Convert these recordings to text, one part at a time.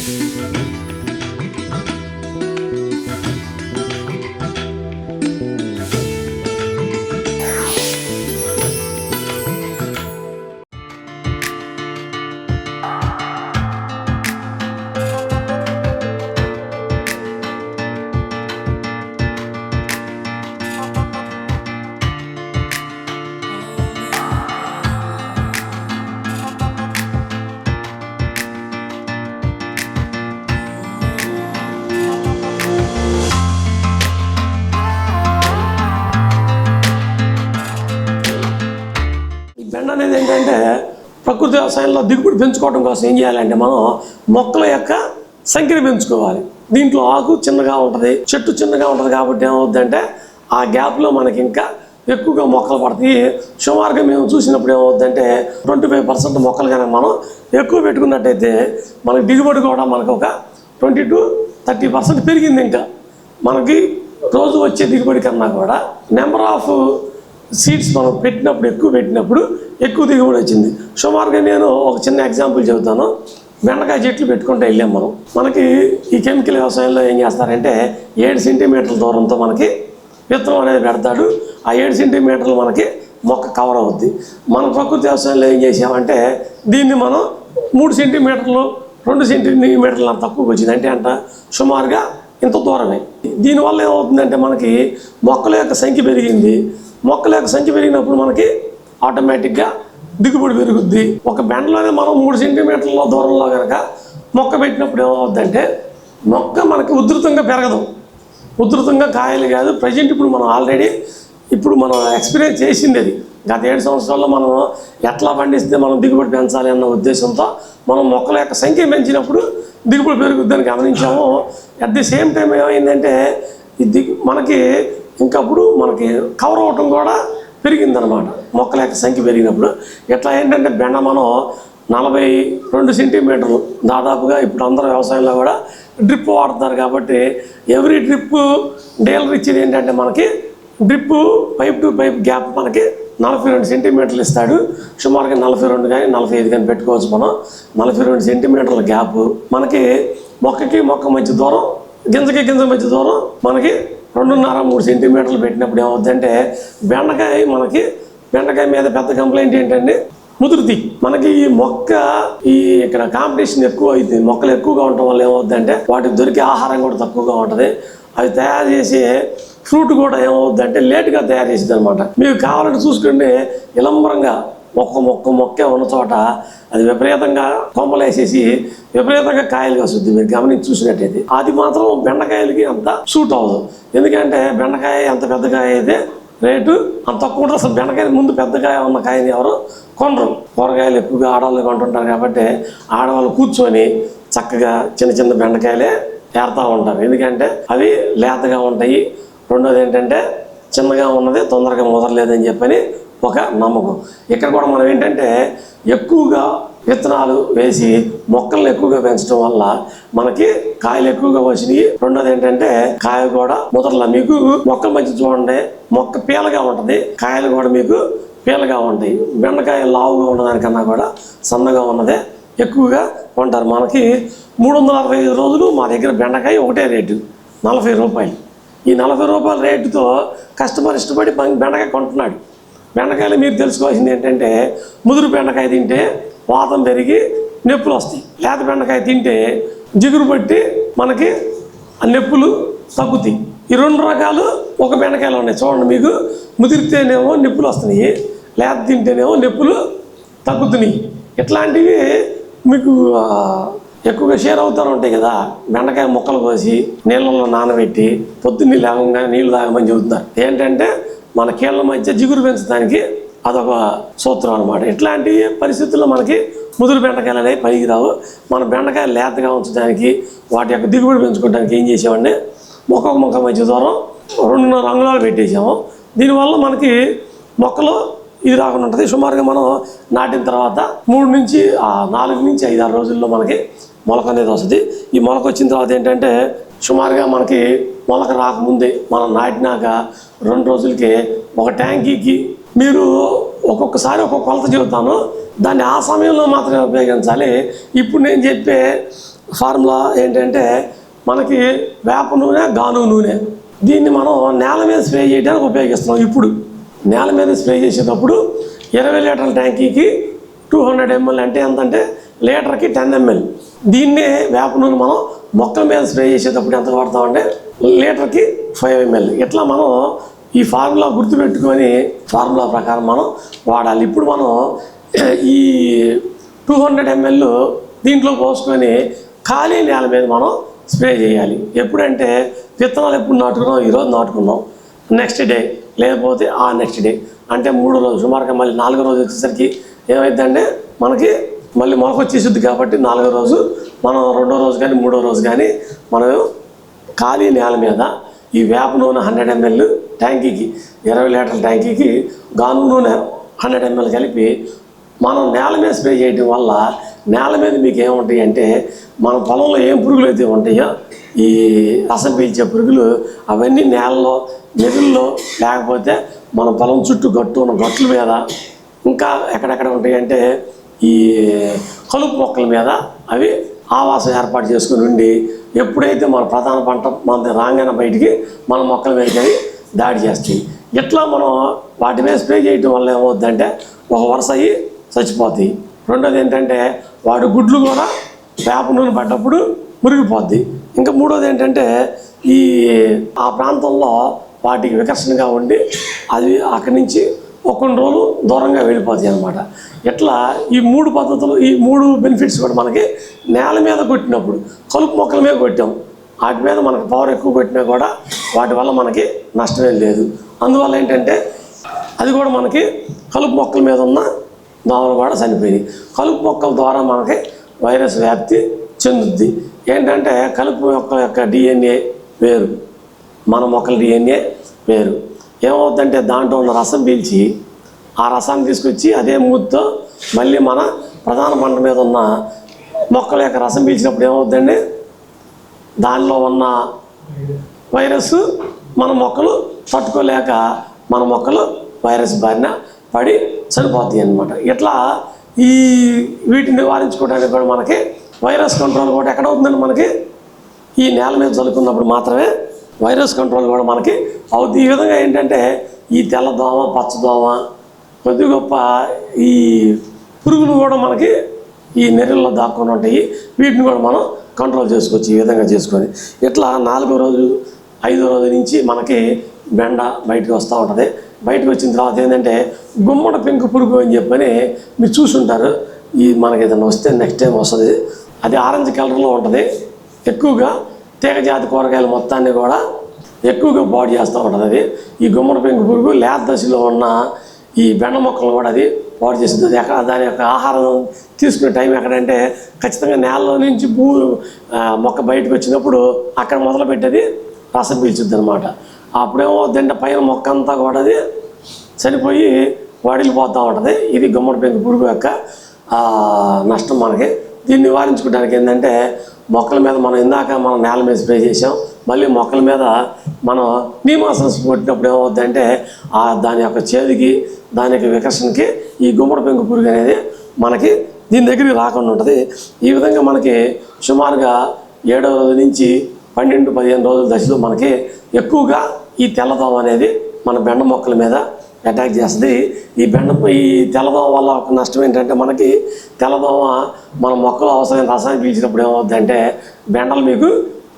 బెండ అనేది ఏంటంటే ప్రకృతి వ్యవసాయంలో దిగుబడి పెంచుకోవడం కోసం ఏం చేయాలంటే మనం మొక్కల యొక్క సంఖ్యను పెంచుకోవాలి. దీంట్లో ఆకు చిన్నగా ఉంటుంది, చెట్టు చిన్నగా ఉంటుంది కాబట్టి ఏమవుద్దంటే ఆ గ్యాప్లో మనకి ఇంకా ఎక్కువగా మొక్కలు పడతాయి. సుమారుగా మేము చూసినప్పుడు ఏమవుద్దంటే 25% మొక్కలు కానీ మనం ఎక్కువ పెట్టుకున్నట్టయితే మనకి దిగుబడి కూడా మనకు ఒక 20 to 30% పెరిగింది. ఇంకా మనకి రోజు వచ్చే దిగుబడి కన్నా కూడా నెంబర్ ఆఫ్ సీడ్స్ మనం ఎక్కువ పెట్టినప్పుడు ఎక్కువ దిగుబడి వచ్చింది. సుమారుగా నేను ఒక చిన్న ఎగ్జాంపుల్ చెబుతాను. బెండకాయ చెట్లు పెట్టుకుంటూ వెళ్ళాం మనకి ఈ కెమికల్ వ్యవసాయంలో ఏం చేస్తారంటే 7 సెంటీమీటర్ల దూరంతో మనకి విత్తనం అనేది పెడతాడు. ఆ 7 సెంటీమీటర్లు మనకి మొక్క కవర్ అవుద్ది. మన ప్రకృతి వ్యవసాయంలో ఏం చేసామంటే దీన్ని మనం 3 సెంటీమీటర్లు 2 సెంటీమీటర్లు అంత తక్కువకి వచ్చింది. అంటే అంట సుమారుగా ఇంత దూరమే. దీనివల్ల ఏమవుతుందంటే మనకి మొక్కల యొక్క సంఖ్య పెరిగింది. మొక్కల యొక్క సంఖ్య పెరిగినప్పుడు మనకి ఆటోమేటిక్గా దిగుబడి పెరుగుద్ది. ఒక బెండలోనే మనం 3 సెంటీమీటర్ల దూరంలో కనుక మొక్క పెట్టినప్పుడు ఏమవుద్దంటే మొక్క మనకి ఉధృతంగా పెరగదు, ఉధృతంగా కాయలు కాదు. ప్రజెంట్ ఇప్పుడు మనం ఎక్స్పీరియన్స్ చేసింది అది. గత 7 సంవత్సరాల్లో మనం ఎట్లా పండిస్తే మనం దిగుబడి పెంచాలి అన్న ఉద్దేశంతో మనం మొక్కల యొక్క సంఖ్య పెంచినప్పుడు దిగుబడి పెరుగుద్దని గమనించాము. అట్ ది సేమ్ టైం ఏమైందంటే ఇది మనకి ఇంకప్పుడు మనకి కవర్ అవ్వటం కూడా పెరిగిందనమాట. మొక్కల యొక్క సంఖ్య పెరిగినప్పుడు ఇట్లా ఏంటంటే బెండ మనం 42 సెంటీమీటర్లు దాదాపుగా ఇప్పుడు అందరూ వ్యవసాయంలో కూడా డ్రిప్ వాడుతున్నారు కాబట్టి ఎవ్రీ డ్రిప్ డీలర్ ఇచ్చేది ఏంటంటే మనకి drip pipe to pipe gap మనకి 42 సెంటీమీటర్లు ఇస్తాడు. సుమారుగా 42 కానీ 45 కానీ పెట్టుకోవచ్చు మనం. 42 సెంటీమీటర్ల గ్యాప్ మనకి మొక్కకి మొక్క మధ్య దూరం, గింజకి గింజ మధ్య దూరం మనకి 2.5-3 సెంటీమీటర్లు పెట్టినప్పుడు ఏమవుతుందంటే బెండకాయ మీద పెద్ద కంప్లైంట్ ఏంటంటే ముదురుతి. మనకి ఈ మొక్క ఇక్కడ కాంపిటీషన్ ఎక్కువ అవుతుంది. మొక్కలు ఎక్కువగా ఉండటం వల్ల ఏమవుతుందంటే వాటికి దొరికే ఆహారం కూడా తక్కువగా ఉంటుంది. అవి తయారు చేసే ఫ్రూట్ కూడా ఏమవుతుందంటే లేటుగా తయారు చేసేది అనమాట. మీకు కావాలంటే చూసుకుంటే విలంబరంగా మొక్కే ఉన్న చోట అది విపరీతంగా కొమ్మలేసేసి విపరీతంగా కాయలు కాస్తుంది. మీరు గమనించి చూసినట్టయితే అది మాత్రం బెండకాయలకి అంత సూట్ అవ్వదు. ఎందుకంటే బెండకాయ ఎంత పెద్ద కాయ అయితే రేటు అంత తక్కువ ఉంటుంది. అసలు బెండకాయ ముందు పెద్దకాయ ఉన్న కాయని ఎవరు కొనరు. కూరగాయలు ఎక్కువగా ఆడవాళ్ళు కొంటుంటారు కాబట్టి ఆడవాళ్ళు కూర్చొని చక్కగా చిన్న చిన్న బెండకాయలే ఏరుతూ ఉంటారు. ఎందుకంటే అవి లేతగా ఉంటాయి. రెండోది ఏంటంటే చిన్నగా ఉన్నది తొందరగా ముదరలేదని చెప్పని ఒక నమ్మకం. ఇక్కడ కూడా మనం ఏంటంటే ఎక్కువగా విత్తనాలు వేసి మొక్కలను ఎక్కువగా పెంచడం వల్ల మనకి కాయలు ఎక్కువగా వచ్చినాయి. రెండోది ఏంటంటే కాయ కూడా ముదరలా. మీకు మొక్కల మధ్య చూడండి, మొక్క పీలగా ఉంటుంది, కాయలు కూడా మీకు పీలగా ఉంటాయి. బెండకాయ లావుగా ఉన్నదానికన్నా కూడా సన్నగా ఉన్నదే ఎక్కువగా కొంటారు. మనకి 365 రోజులు మా దగ్గర బెండకాయ ఒకటే రేటు 40 రూపాయలు. ఈ 40 రూపాయల రేటుతో కస్టమర్ ఇష్టపడి బెండకాయ కొంటున్నాడు. బెండకాయలు మీరు తెలుసుకోవాల్సింది ఏంటంటే ముదురు బెండకాయ తింటే వాతం పెరిగి నొప్పులు వస్తాయి. లేత బెండకాయ తింటే జిగురు పట్టి మనకి ఆ నొప్పులు తగ్గుతాయి. ఈ 2 రకాలు ఒక బెండకాయలు ఉన్నాయి. చూడండి, మీకు ముదిరితేనేమో నొప్పులు వస్తున్నాయి, లేత తింటేనేమో నొప్పులు తగ్గుతున్నాయి. ఇట్లాంటివి మీకు ఎక్కువగా షేర్ అవుతూ ఉంటాయి కదా. బెండకాయ ముక్కలు కోసి నీళ్ళలో నానబెట్టి పొద్దున్నే లేవగా నీళ్ళు తాగమని చెబుతున్నారు. ఏంటంటే మన కీళ్ళ మధ్య జిగురు పెంచడానికి అదొక సూత్రం అనమాట. ఇట్లాంటి పరిస్థితుల్లో మనకి ముదురు బెండకాయలు అనేవి పైకి రావు. మన బెండకాయలు లేతగా ఉంచడానికి వాటి యొక్క దిగుబడి పెంచుకోవడానికి ఏం చేసామంటే మొక్క మధ్య దూరం 2.5 అంగుళాలు పెట్టేసాము. దీనివల్ల మనకి మొక్కలు ఇది రాకుండా ఉంటుంది. సుమారుగా మనం నాటిన తర్వాత 4 నుంచి 5-6 రోజుల్లో మనకి మొలక అనేది వస్తుంది. ఈ మొలక వచ్చిన తర్వాత ఏంటంటే సుమారుగా మనకి మొలక రాకముందే మనం నాటినాక 2 రోజులకి ఒక ట్యాంకీకి మీరు ఒక్కొక్కసారి ఒక్కొక్క కొలత చెబుతాను, దాన్ని ఆ సమయంలో మాత్రమే ఉపయోగించాలి. ఇప్పుడు నేను చెప్పే ఫార్ములా ఏంటంటే మనకి వేప నూనె, గానుగ నూనె, దీన్ని మనం నేల మీద స్ప్రే చేయడానికి ఉపయోగిస్తున్నాం. ఇప్పుడు నేల మీద స్ప్రే చేసేటప్పుడు 20 లీటర్ల ట్యాంకీకి 200 ml అంటే ఎంతంటే లీటర్కి 10 ml. దీన్నే వేప నూనె మనం మొక్కల మీద స్ప్రే చేసేటప్పుడు ఎంత వాడతామంటే లీటర్కి 5 ml. ఇట్లా మనం ఈ ఫార్ములా గుర్తుపెట్టుకొని ఫార్ములా ప్రకారం మనం వాడాలి. ఇప్పుడు మనం ఈ 200 ml దీంట్లో పోసుకొని ఖాళీ నేల మీద మనం స్ప్రే చేయాలి. ఎప్పుడంటే విత్తనాలు ఎప్పుడు నాటుకున్నాం, ఈరోజు నాటుకున్నాం, నెక్స్ట్ డే లేకపోతే ఆ నెక్స్ట్ డే అంటే 3వ రోజు, సుమారుగా మళ్ళీ 4వ రోజు వచ్చేసరికి ఏమైందంటే మనకి మళ్ళీ మొలక వచ్చేసిద్ది. కాబట్టి 4వ రోజు మనం 2వ రోజు కానీ 3వ రోజు కానీ మనం ఖాళీ నేల మీద ఈ వేప నూనె 100 ml ట్యాంకీకి, 20 లీటర్ల ట్యాంకీకి గానుగ నూనె 100 ml కలిపి మనం నేల మీద స్ప్రే చేయడం వల్ల నేల మీద మీకు ఏముంటాయి అంటే మన పొలంలో ఏం పురుగులు అయితే ఉంటాయో ఈ రసం పీల్చే పురుగులు అవన్నీ నేలలో, నిధుల్లో, లేకపోతే మన పొలం చుట్టూ ఉన్న గట్ల మీద, ఇంకా ఎక్కడెక్కడ ఉంటాయి అంటే ఈ కలుపు మొక్కల మీద అవి ఆవాసం ఏర్పాటు చేసుకుని ఉండి ఎప్పుడైతే మన ప్రధాన పంట మన రాగానే బయటికి మన మొక్కల మీదకి అవి దాడి చేస్తాయి. ఇట్లా మనం వాటి మీద స్ప్రే చేయడం వల్ల ఏమవుద్దంటే ఒక వరుస అయ్యి చచ్చిపోతాయి. రెండోది ఏంటంటే వాటి గుడ్లు కూడా వేప నూనె పడ్డప్పుడు మురిగిపోద్ది. ఇంకా మూడోది ఏంటంటే ఆ ప్రాంతంలో వాటికి వికర్షణగా ఉండి అది అక్కడి నుంచి కొన్ని రోజులు దూరంగా వెళ్ళిపోతాయి అన్నమాట. ఇట్లా ఈ 3 పద్ధతులు, ఈ 3 బెనిఫిట్స్ కూడా మనకి నేల మీద కొట్టినప్పుడు, కలుపు మొక్కల మీద కొట్టాం, వాటి మీద మనకు పవర్ ఎక్కువ కొట్టినా కూడా వాటి వల్ల మనకి నష్టమే లేదు. అందువల్ల ఏంటంటే అది కూడా మనకి కలుపు మొక్కల మీద ఉన్న దోమలు కూడా చనిపోయినాయి. కలుపు మొక్కల ద్వారా మనకి వైరస్ వ్యాప్తి చెందుద్ది. ఏంటంటే కలుపు మొక్కల యొక్క DNA వేరు, మన మొక్కల DNA వేరు. ఏమవుతుందంటే దాంట్లో ఉన్న రసం పీల్చి ఆ రసాన్ని తీసుకొచ్చి అదే మూతితో మళ్ళీ మన ప్రధాన పంట మీద ఉన్న మొక్కల యొక్క రసం పీల్చినప్పుడు ఏమవుతుందండి, దానిలో ఉన్న వైరస్ మన మొక్కలు తట్టుకోలేక మన మొక్కలు వైరస్ బారిన పడి చనిపోతాయి అన్నమాట. ఇట్లా వీటిని నివారించుకోవడానికి కూడా మనకి వైరస్ కంట్రోల్ కూడా ఎక్కడ అవుతుందండి, మనకి ఈ నేల మీద చల్లుకున్నప్పుడు మాత్రమే వైరస్ కంట్రోల్ కూడా మనకి అవుతుంది. ఈ విధంగా ఏంటంటే ఈ తెల్లదోమ, పచ్చదోమ, కొద్ది గొప్ప ఈ పురుగులు కూడా మనకి ఈ నెర్రల్లో దాక్కుని ఉంటాయి. వీటిని కూడా మనం కంట్రోల్ చేసుకోవచ్చు ఈ విధంగా చేసుకొని. ఇట్లా 4వ రోజు 5వ రోజు నుంచి మనకి బెండ బయటకు వస్తూ ఉంటుంది. బయటకు వచ్చిన తర్వాత ఏంటంటే గుమ్మడి పెంకు పురుగు అని చెప్పని మీరు చూసుంటారు. మనకి ఏదైనా వస్తే నెక్స్ట్ టైం వస్తుంది. అది ఆరెంజ్ కలర్లో ఉంటుంది. ఎక్కువగా తీగ జాతి కూరగాయలు మొత్తాన్ని కూడా ఎక్కువగా పాడు చేస్తూ ఉంటుంది. అది ఈ గుమ్మడి పెంకు పురుగు లేత దశలో ఉన్న ఈ బెండ మొక్కలు కూడా అది పాడు చేస్తుంది. దాని యొక్క ఆహారం తీసుకునే టైం ఎక్కడంటే ఖచ్చితంగా నేలలో నుంచి మొక్క బయటకు వచ్చినప్పుడు అక్కడ మొదలుపెట్టేది రసం పీల్చుద్ది అనమాట. అప్పుడేమవుతుందంటే పైన మొక్క అంతా కూడా అది చనిపోయి వాడిల్లిపోతూ ఉంటుంది. ఇది గుమ్మడి పెంకు పురుగు యొక్క నష్టం మనకి. దీన్ని నివారించుకోవడానికి ఏంటంటే మొక్కల మీద మనం ఇందాక మనం నేల మీద స్ప్రే చేసాం, మళ్ళీ మొక్కల మీద మనం నీమాసం కొట్టినప్పుడు ఏమవుతుందంటే దాని యొక్క చేదుకి, దాని యొక్క వికర్షణకి ఈ గుమ్మడి పెంకు పురుగు అనేది మనకి దీని దగ్గరికి రాకుండా ఉంటుంది. ఈ విధంగా మనకి సుమారుగా 7వ రోజు నుంచి 12-15 రోజుల దశలో మనకి ఎక్కువగా ఈ తెల్లదోమ అనేది మన బెండ మొక్కల మీద అటాక్ చేస్తుంది. ఈ తెల్లదోమ వల్ల ఒక నష్టం ఏంటంటే మనకి తెల్లదోమ మన మొక్కలు అవసరమైన రసాయనం పీల్చినప్పుడు ఏమవుతుందంటే బెండలు మీకు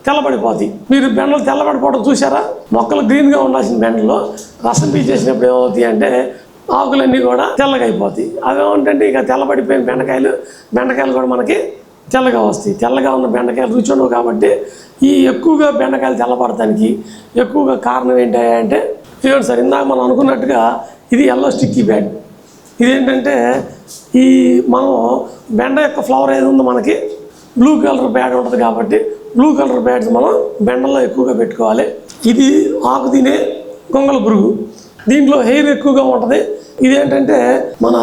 తెల్లబడిపోతాయి. మీరు బెండలు తెల్లబడిపోవడం చూసారా? మొక్కలు గ్రీన్గా ఉండాల్సిన బెండలు రసం పీల్చేసినప్పుడు ఏమవుతాయి అంటే ఆకులన్నీ కూడా తెల్లగా అయిపోతాయి. అవి ఏమంటే ఇక తెల్లబడిపోయిన బెండకాయలు కూడా మనకి తెల్లగా వస్తాయి. తెల్లగా ఉన్న బెండకాయలు రుచి ఉండవు. కాబట్టి ఎక్కువగా బెండకాయలు తెల్లబడటానికి ఎక్కువగా కారణం ఏంటంటే ఇదిగోండి సార్, ఇందాక మనం అనుకున్నట్టుగా ఇది ఎల్లో స్టిక్కీ బ్యాడ్. ఇదేంటంటే మనం బెండ యొక్క ఫ్లవర్ ఏది ఉందో మనకి బ్లూ కలర్ బ్యాడ్ ఉంటుంది. కాబట్టి బ్లూ కలర్ బ్యాడ్స్ మనం బెండల్లో ఎక్కువగా పెట్టుకోవాలి. ఇది ఆకు తినే గొంగళ పురుగు, దీంట్లో హెయిర్ ఎక్కువగా ఉంటుంది. ఇదేంటంటే మన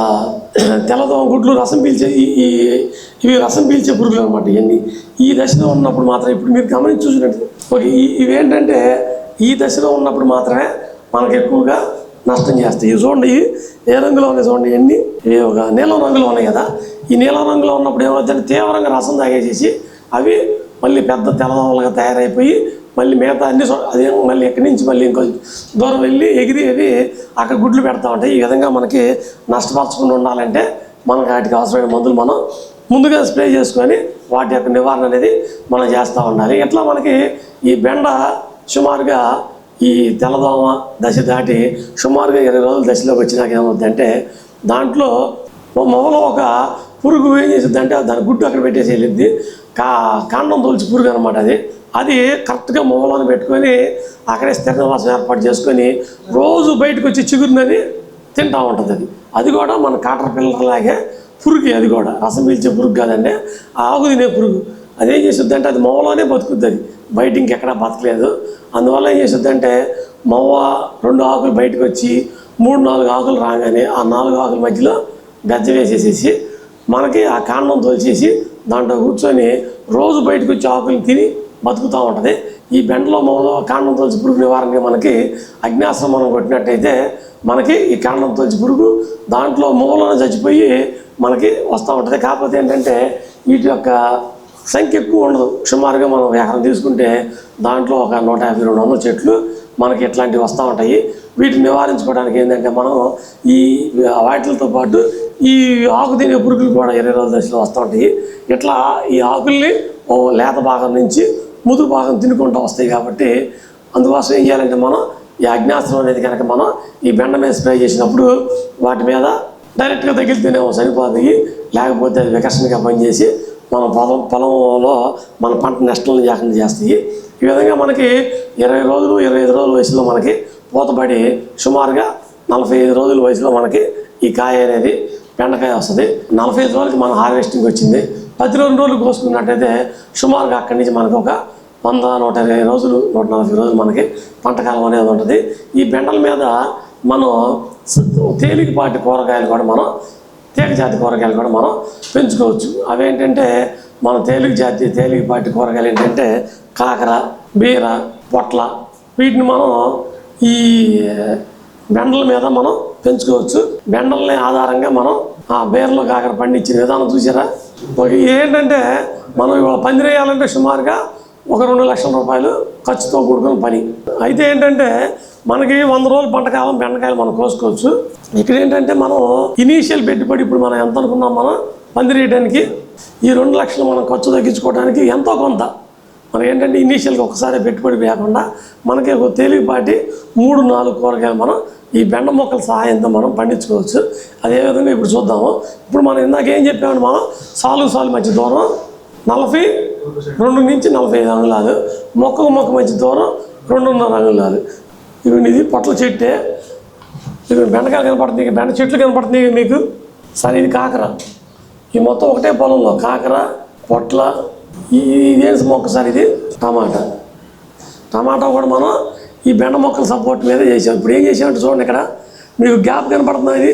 తెల్లదోమ గుడ్లు రసం పీల్చే ఇవి రసం పీల్చే పురుగులు అనమాట. ఇవన్నీ ఈ దశలో ఉన్నప్పుడు మాత్రం, ఇప్పుడు మీరు గమనించి చూసినట్టు ఇవేంటంటే ఈ దశలో ఉన్నప్పుడు మాత్రమే మనకు ఎక్కువగా నష్టం చేస్తాయి. ఇవి చూడండి, ఏ రంగులో ఉన్నాయి చూడండి, ఇవన్నీ ఒక నీలం రంగులో ఉన్నాయి కదా. ఈ నీలం రంగులో ఉన్నప్పుడు ఏమవుతుందంటే తీవ్రంగా రసం తాగేసేసి అవి మళ్ళీ పెద్ద తెల్లదోమలుగా తయారైపోయి మళ్ళీ మిగతా అన్ని అదే మళ్ళీ ఎక్కడి నుంచి మళ్ళీ ఇంకో దూరం వెళ్ళి ఎగిరి అవి అక్కడ గుడ్లు పెడతా ఉంటాయి. ఈ విధంగా మనకి నష్టపరచకుండా ఉండాలంటే మనకు వాటికి అవసరమైన మందులు మనం ముందుగా స్ప్రే చేసుకొని వాటి యొక్క నివారణ అనేది మనం చేస్తూ ఉండాలి. ఇట్లా మనకి ఈ బెండ సుమారుగా ఈ తెల్లదోమ దశ దాటి సుమారుగా 20 రోజుల దశలోకి వచ్చినాక ఏమవుతుందంటే దాంట్లో మొదలు ఒక పురుగు ఏం చేసిద్దంటే దాని గుడ్డు అక్కడ పెట్టేసి వెళ్ళిద్ది. కాండం తోల్చి పురుగు అనమాట. అది కరెక్ట్గా మొదలను పెట్టుకొని అక్కడే స్థిర నివాసం ఏర్పాటు చేసుకొని రోజు బయటకు వచ్చి చిగురునది తింటూ ఉంటుంది. అది కూడా మన కాటర్ పిల్లర్ లాగే పురుగు, అది కూడా రసం పీల్చే పురుగు కాదండి, ఆకు తినే పురుగు. అదేం చేస్తుందంటే అది మొవలోనే బతుకుద్ది, అది బయట ఇంకెక్కడా బతకలేదు. అందువల్ల ఏం చేస్తుందంటే మొవ్వ 2 ఆకులు బయటకు వచ్చి 3-4 ఆకులు రాగానే ఆ 4 ఆకుల మధ్యలో గజ్జ వేసేసేసి మనకి ఆ కాండం తోల్చేసి దాంట్లో కూర్చొని రోజు బయటకు వచ్చి ఆకులు తిని బతుకుతూ ఉంటుంది. ఈ బెండలో కాండం తోల్చి పురుగు నివారణకి మనకి అగ్నాస్త్రం మనం కొట్టినట్టయితే మనకి ఈ కాండం తోల్చి పురుగు దాంట్లో మూలన చచ్చిపోయి మనకి వస్తూ ఉంటుంది. కాకపోతే ఏంటంటే వీటి యొక్క సంఖ్య ఎక్కువ ఉండదు. సుమారుగా మనం ఎకరం తీసుకుంటే దాంట్లో ఒక 150-200 చెట్లు మనకి ఇట్లాంటివి వస్తూ ఉంటాయి. వీటిని నివారించుకోవడానికి ఏంటంటే మనం ఈ వాటితో పాటు ఈ ఆకు తినే పురుగులు కూడా 20 రోజుల దశలో వస్తూ ఉంటాయి. ఇట్లా ఈ ఆకుల్ని లేత భాగం నుంచి ముదురు భాగం తినుకుంటూ వస్తాయి. కాబట్టి అందుకోసం ఏం చేయాలంటే మనం ఈ అగ్నాస్త్రం అనేది కనుక మనం ఈ బెండ మీద స్ప్రే చేసినప్పుడు వాటి మీద డైరెక్ట్గా తగిలితేనేమో సరిపోతుంది, లేకపోతే అది వికర్షణగా పనిచేసి మన పొలంలో మన పంట నష్టాలను లేకుండా చేస్తాయి. ఈ విధంగా మనకి 20 రోజులు 25 రోజుల వయసులో మనకి పూతపడి సుమారుగా 45 రోజుల వయసులో మనకి ఈ కాయ అనేది బెండకాయ వస్తుంది. 45 రోజులకి మన హార్వెస్టింగ్ వచ్చింది. 12 రోజులు కోసుకున్నట్టయితే సుమారుగా అక్కడి నుంచి మనకు ఒక 100-120 రోజులు 140 రోజులు మనకి పంటకాలం అనేది ఉంటుంది. ఈ బెండల మీద మనం తేలికపాటి కూరగాయలు కూడా మనం తీగ జాతి కూరగాయలు కూడా మనం పెంచుకోవచ్చు. అవేంటంటే మన తేలికపాటి కూరగాయలు ఏంటంటే కాకర, బీర, పొట్ల, వీటిని మనం ఈ బెండల మీద మనం పెంచుకోవచ్చు. బెండల్ని ఆధారంగా మనం ఆ బీరలో కాకర పండించిన విధానం చూసారా. ఏంటంటే మనం ఇవాళ పందిరేయాలంటే సుమారుగా ఒక 2 లక్షల రూపాయలు ఖర్చుతో కూడుకున్న పని. అయితే ఏంటంటే మనకి 100 రోజుల పంటకాలం బెండకాయలు మనం కోసుకోవచ్చు. ఇక్కడ ఏంటంటే మనం ఇనీషియల్ పెట్టుబడి ఇప్పుడు మనం ఎంత అనుకున్నాం, మనం పందిరేయడానికి ఈ 2 లక్షలు మనం ఖర్చు తగ్గించుకోవడానికి ఎంతో కొంత మనం ఏంటంటే ఇనీషియల్గా ఒకసారి పెట్టుబడి లేకుండా మనకి ఒక తేలికపాటి 3-4 కూరగాయలు మనం ఈ బెండ మొక్కల సహాయంతో మనం పండించుకోవచ్చు. అదేవిధంగా ఇప్పుడు చూద్దాము. ఇప్పుడు మనం ఇందాక ఏం చెప్పామంటే మనం సాలు మధ్య దూరం 42 నుంచి 45 అంగుళాలు, మొక్కకు మొక్క మధ్య దూరం 2.5 అంగుళాలు. ఇవి ఇది పొట్ల చెట్టే, ఇవి బెండకాయలు కనపడుతుంది, బెండ చెట్లు కనపడుతున్నాయి మీకు. సరే ఇది కాకర, ఈ మొత్తం ఒకటే పొలంలో కాకర, పొట్ల, ఇదేం మొక్క సార్ ఇది టమాటా కూడా మనం ఈ బెండ మొక్కల సపోర్ట్ మీద చేసాం. ఇప్పుడు ఏం చేసామంటే చూడండి, ఇక్కడ మీకు గ్యాప్ కనపడుతుంది, ఇది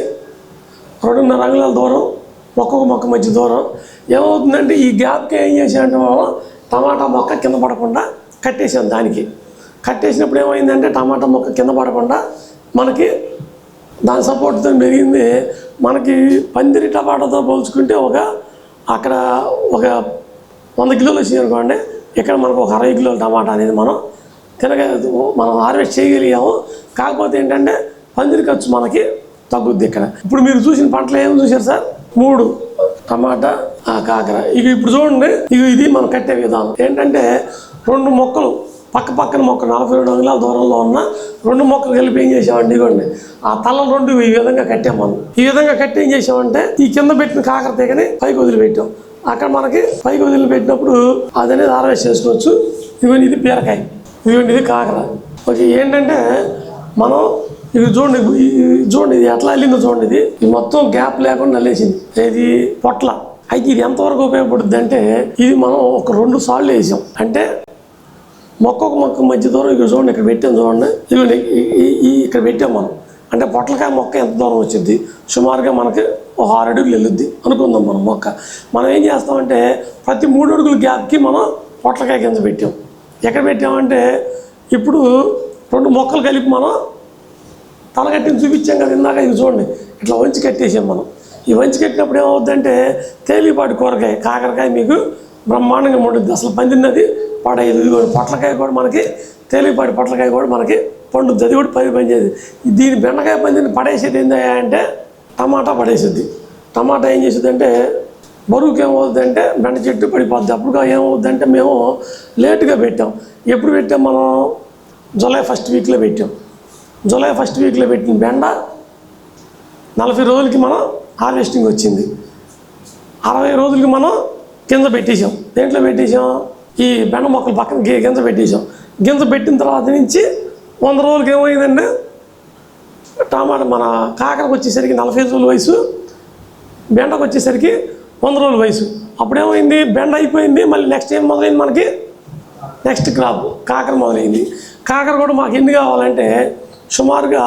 2.5 అంగుళాల దూరం, మొక్కకు మొక్క మధ్య దూరం. ఏమవుతుందంటే ఈ గ్యాప్కి ఏం చేసామంటే మనం టమాటా మొక్క కింద పడకుండా కట్టేసాం. దానికి కట్టేసినప్పుడు ఏమైందంటే టమాటా మొక్క కింద పడకుండా మనకి దాని సపోర్ట్తో పెరిగింది. మనకి పందిరి టమాటాతో పోల్చుకుంటే అక్కడ ఒక 100 కిలోలు వచ్చింది అనుకోండి, ఇక్కడ మనకు ఒక 60 కిలోల టమాటా అనేది మనం హార్వెస్ట్ చేయగలిగాము. కాకపోతే ఏంటంటే పందిరి ఖర్చు మనకి తగ్గుద్ది. ఇక్కడ ఇప్పుడు మీరు చూసిన పంటలు ఏమి చూసారు సార్? 3 టమాటా, కాకర. ఇప్పుడు చూడండి, ఇది మనం కట్టే విధానం ఏంటంటే 2 మొక్కలు పక్కన మొక్క 42 అంగుళాల దూరంలో ఉన్న 2 మొక్కలు కలిపి ఏం చేసామంటే ఇవ్వండి ఆ తల 2 ఈ విధంగా కట్టాం. మనం ఈ విధంగా కట్టి ఏం చేసామంటే ఈ కింద పెట్టిన కాకర తీగని పైకి వదిలిపెట్టాం. అక్కడ మనకి పైకి వదిలిపెట్టినప్పుడు అది అనేది హార్వెస్ట్ చేసుకోవచ్చు. ఇవన్నీ ఇది బీరకాయ, ఇవన్నీ ఇది కాకర. ఓకే, ఏంటంటే మనం ఇది చూడండి, ఇది ఎట్లా వెళ్ళిందో చూడండి. ఇది మొత్తం గ్యాప్ లేకుండా వెళ్ళేసింది. ఇది పొట్ల. అయితే ఇది ఎంతవరకు ఉపయోగపడుతుంది అంటే ఇది మనం ఒక 2 సార్లు వేసాం. అంటే మొక్కకు మొక్క మధ్య దూరం ఇక్కడ చూడండి, ఇక్కడ పెట్టాం చూడండి, ఇదిగోండి ఇక్కడ పెట్టాం మనం. అంటే పొట్లకాయ మొక్క ఎంత దూరం వచ్చింది? సుమారుగా మనకి ఒక 6 అడుగులు వెళ్ళుద్ది అనుకుందాం మనం మొక్క. మనం ఏం చేస్తామంటే ప్రతి 3 అడుగుల గ్యాప్కి మనం పొట్లకాయ కింద పెట్టాం. ఎక్కడ పెట్టామంటే ఇప్పుడు 2 మొక్కలు కలిపి మనం తలగట్టిని చూపించాం కదా ఇందాక. ఇది చూడండి, ఇట్లా వంచి కట్టేసాం మనం. ఈ వంచి కట్టినప్పుడు ఏమవుద్దంటే తేలిపాటి కూరగాయ కాకరకాయ మీకు బ్రహ్మాండంగా పండుద్ది. అసలు పందినది పడేది. ఇది కూడా పొట్లకాయ కూడా మనకి తేలికపాటి పొట్లకాయ కూడా మనకి పండుద్ది. అది కూడా పనిచేది. దీని బెండకాయ పందిని పడేసేది ఏందయ్యా అంటే టమాటా పడేసిద్ది. టమాటా ఏం చేసేది అంటే బరువుకి ఏమవుతుందంటే బెండ చెట్టు పడిపోద్ది. అప్పుడు ఏమవుతుందంటే మేము లేటుగా పెట్టాం. ఎప్పుడు పెట్టాం మనం? జూలై 1st వీక్లో పెట్టాం. జూలై 1st వీక్లో పెట్టిన బెండ 40 రోజులకి మనం హార్వెస్టింగ్ వచ్చింది. 60 రోజులకి మనం గింజ పెట్టేసాం. దేంట్లో పెట్టేసాం? ఈ బెండ మొక్కలు పక్కన గింజ పెట్టేసాం. గింజ పెట్టిన తర్వాత నుంచి 100 రోజులకి ఏమైందంటే టమాటా మన కాకరకు వచ్చేసరికి 45 రోజుల వయసు, బెండకు వచ్చేసరికి 100 రోజుల వయసు. అప్పుడేమైంది? బెండ అయిపోయింది. మళ్ళీ నెక్స్ట్ ఏం మొదలైంది? మనకి నెక్స్ట్ క్రాప్ కాకర మొదలైంది. కాకర కూడా మాకు ఎన్ని కావాలంటే సుమారుగా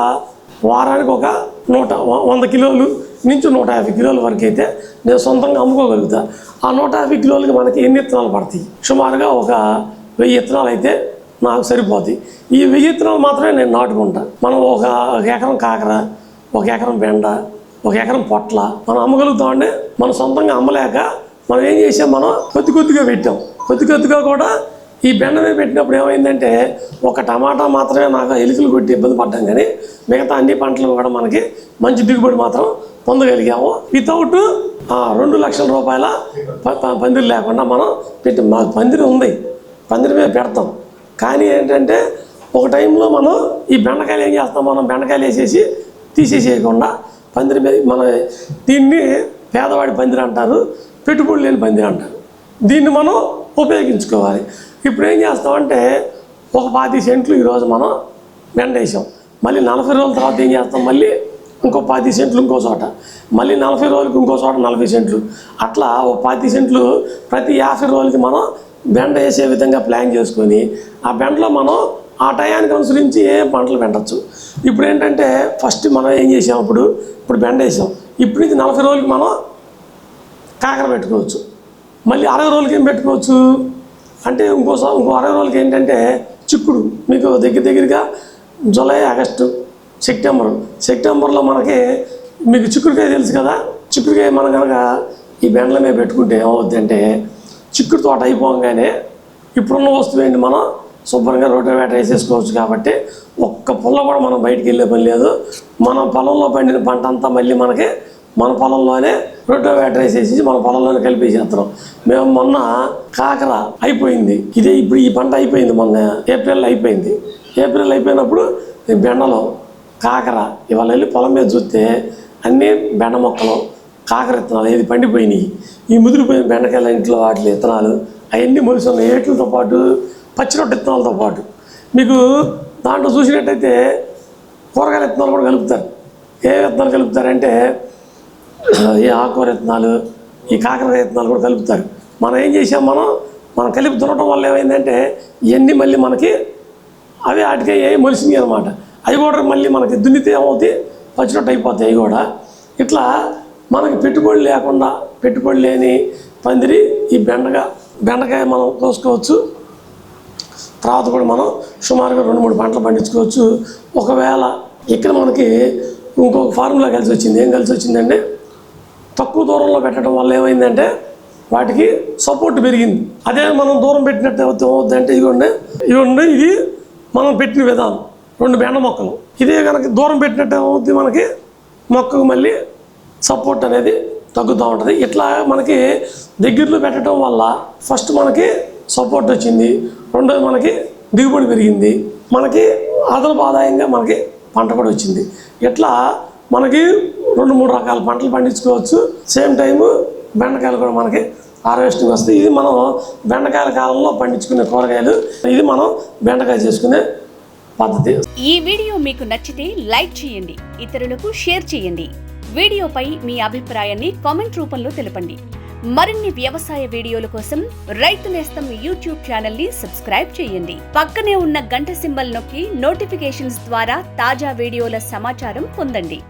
వారానికి ఒక 100 కిలోలు నుంచి 150 కిలోల వరకు అయితే నేను సొంతంగా అమ్ముకోగలుగుతా. ఆ 150 కిలోలకి మనకి ఎన్ని విత్తనాలు పడతాయి? సుమారుగా ఒక 1000 విత్తనాలు అయితే నాకు సరిపోతాయి. ఈ 1000 విత్తనాలు మాత్రమే నేను నాటుకుంటా. మనం ఒక ఎకరం కాకర, 1 ఎకరం బెండ, 1 ఎకరం పొట్ల మనం అమ్మగలుగుతామండి. మనం సొంతంగా అమ్మలేక మనం ఏం చేసాం? మనం కొద్దిగా పెట్టాం. కొద్దిగా కూడా ఈ బెండ మీద పెట్టినప్పుడు ఏమైందంటే ఒక టమాటా మాత్రమే నాకు ఎలుకలు కొట్టి ఇబ్బంది పడ్డాం, కానీ మిగతా అన్ని పంటలు కూడా మనకి మంచి దిగుబడి మాత్రం పొందగలిగాము. వితౌట్ 2 లక్షల రూపాయల పందిరి లేకుండా మనం పెట్టి. మాకు పందిరి ఉంది, పందిరి మీద పెడతాం. కానీ ఏంటంటే ఒక టైంలో మనం ఈ బెండకాయలు ఏం చేస్తాం? మనం బెండకాయలు వేసేసి తీసేసేయకుండా పందిరి మీద దీన్ని పేదవాడి పందిరి అంటారు, పెట్టుబడి లేని పందిరి అంటారు. దీన్ని మనం ఉపయోగించుకోవాలి. ఇప్పుడు ఏం చేస్తామంటే ఒక 25 సెంట్లు ఈరోజు మనం బెండ వేసాం. మళ్ళీ 40 రోజుల తర్వాత ఏం చేస్తాం? మళ్ళీ ఇంకో 25 సెంట్లు ఇంకో చోట, మళ్ళీ 40 రోజులకి ఇంకో చోట 40 సెంట్లు, అట్లా ఒక 25 సెంట్లు ప్రతి 50 రోజులకి మనం బెండ వేసే విధంగా ప్లాన్ చేసుకొని ఆ బెండలో మనం ఆ టయానికి అనుసరించి ఏ పంటలు పెట్టచ్చు. ఇప్పుడు ఏంటంటే ఫస్ట్ మనం ఏం చేసాం? ఇప్పుడు బెండ వేసాం. ఇప్పుడు నుంచి 40 రోజులకి మనం కాకర పెట్టుకోవచ్చు. మళ్ళీ 60 రోజులకి ఏం పెట్టుకోవచ్చు అంటే ఇంకో 60 రోజులకి ఏంటంటే చిక్కుడు. మీకు దగ్గరగా జూలై, ఆగస్టు, సెప్టెంబర్లో మనకి మీకు చిక్కుడుకాయ తెలుసు కదా. చిక్కుడుకాయ మనం కనుక ఈ బెండల మీద పెట్టుకుంటే ఏమవుద్ది అంటే చిక్కుడు తోట అయిపోగానే ఇప్పుడున్న వస్తువు ఏంటి? మనం శుభ్రంగా రోటివేటర్ వేసేసుకోవచ్చు. కాబట్టి ఒక్క పుల్ల కూడా మనం బయటికి వెళ్ళే పని లేదు. మన పొలంలో పండిన పంట అంతా మళ్ళీ మనకి మన పొలంలోనే రోటివేటర్ వేసేసి మన పొలంలోనే కలిపేసేస్తున్నాం. మేము మొన్న కాకర అయిపోయింది, ఇప్పుడు ఈ పంట అయిపోయింది, మొన్న ఏప్రిల్ అయిపోయింది. ఏప్రిల్ అయిపోయినప్పుడు బెండలో కాకర ఇవాళ వెళ్ళి పొలం మీద చూస్తే అన్నీ బెండ మొక్కలు, కాకర విత్తనాలు ఏది పండిపోయినాయి. ఈ ముదిరిపోయిన బెండకాయల ఇంట్లో వాటి విత్తనాలు అవన్నీ మొలిసి ఉన్నాయి. ఏట్లతో పాటు పచ్చిరొట్ట విత్తనాలతో పాటు మీకు దాంట్లో చూసినట్టయితే కూరగాయల విత్తనాలు కూడా కలుపుతారు. ఏ విత్తనాలు కలుపుతారంటే ఈ ఆకుకూర విత్తనాలు, ఈ కాకరకాయ విత్తనాలు కూడా కలుపుతారు. మనం ఏం చేసాం? మనం కలిపి దున్నటం వల్ల ఏమైందంటే ఇవన్నీ మళ్ళీ మనకి అవి వాటికి మొలిసినాయి అనమాట. అవి కూడా మళ్ళీ మనకి దున్నితే ఏమవుతాయి? పచ్చిరొట్ట అయిపోతాయి. అవి కూడా ఇట్లా మనకి పెట్టుబడి లేని పందిరి ఈ బెండకాయ మనం కోసుకోవచ్చు. తర్వాత కూడా మనం సుమారుగా 2-3 పంటలు పండించుకోవచ్చు. ఒకవేళ ఇక్కడ మనకి ఇంకొక ఫార్ములా కలిసి వచ్చింది. ఏం కలిసి వచ్చిందంటే తక్కువ దూరంలో పెట్టడం వల్ల ఏమైందంటే వాటికి సపోర్ట్ పెరిగింది. అదే మనం దూరం పెట్టినట్టు ఏమవుతుందంటే ఇదిగోండి ఇది మనం పెట్టిన విధానం. 2 బెండ మొక్కలు ఇదే కనుక దూరం పెట్టినట్టు ఏమవుతుంది? మనకి మొక్కకు మళ్ళీ సపోర్ట్ అనేది తగ్గుతూ ఉంటుంది. ఇట్లా మనకి దగ్గరలో పెట్టడం వల్ల ఫస్ట్ మనకి సపోర్ట్ వచ్చింది, రెండోది మనకి దిగుబడి పెరిగింది, మనకి అదనపు ఆదాయంగా మనకి పంట కూడా వచ్చింది. ఇట్లా మనకి 2-3 రకాల పంటలు పండించుకోవచ్చు. సేమ్ టైము బెండకాయలు కూడా మనకి హార్వెస్టింగ్ వస్తుంది. ఇది మనం బెండకాయల కాలంలో పండించుకునే కూరగాయలు. ఇది మనం బెండకాయ చేసుకునే పద్ధతి. ఈ వీడియో మీకు నచ్చితే లైక్ చేయండి, ఇతరులకు షేర్ చేయండి. వీడియోపై మీ అభిప్రాయాన్ని కామెంట్ రూపంలో తెలపండి. మరిన్ని వ్యవసాయ వీడియోల కోసం రైతు నేస్తం యూట్యూబ్ ఛానల్ ని సబ్స్క్రైబ్ చేయండి. పక్కనే ఉన్న గంట సింబల్ నొక్కి నోటిఫికేషన్స్ ద్వారా తాజా వీడియోల సమాచారం పొందండి.